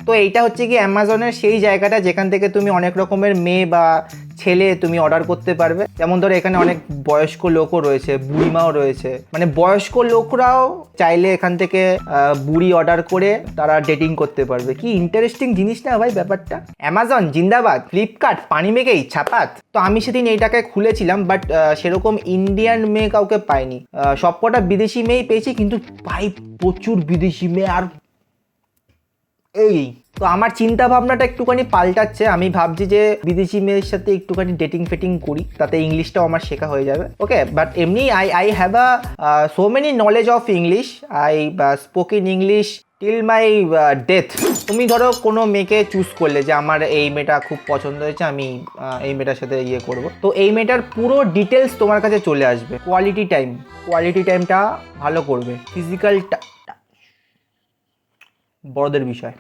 তো এইটা হচ্ছে কি অ্যামাজনের সেই জায়গাটা যেখান থেকে তুমি অনেক রকমের মেয়ে বা ছেলে তুমি অর্ডার করতে পারবে। যেমন ধরো এখানে অনেক বয়স্ক লোকও রয়েছে, বুড়িমাও রয়েছে, মানে বয়স্ক লোকরাও চাইলে এখান থেকে বুড়ি অর্ডার করে তারা ডেটিং করতে পারবে। কি ইন্টারেস্টিং জিনিস না ভাই ব্যাপারটা। অ্যামাজন জিন্দাবাদ, ফ্লিপকার্ট পানি মেঘেই ছাপাত। তো আমি সেদিন এইটাকে খুলেছিলাম, বাট সেরকম ইন্ডিয়ান মেয়ে কাউকে পাইনি, সবকটা বিদেশি মেয়েই পেয়েছি, কিন্তু পাই প্রচুর বিদেশি মেয়ে। আর এই তো আমার চিন্তা ভাবনাটা একটুখানি পাল্টাচ্ছে, আমি ভাবছি যে বিদেশি মেয়ের সাথে একটুখানি ডেটিং ফেটিং করি, তাতে ইংলিশটাও আমার শেখা হয়ে যাবে। ওকে, বাট এমনি I have so many knowledge of English, I spoken English till my death. তুমি ধরো কোনো মেয়েকে চুজ করলে যে আমার এই মেয়েটা খুব পছন্দ হয়েছে, আমি এই মেয়েটার সাথে ইয়ে করব, তো এই মেয়েটার পুরো ডিটেলস তোমার কাছে চলে আসবে। কোয়ালিটি টাইমটা ভালো করবে, ফিজিক্যাল বড়দের বিষয়।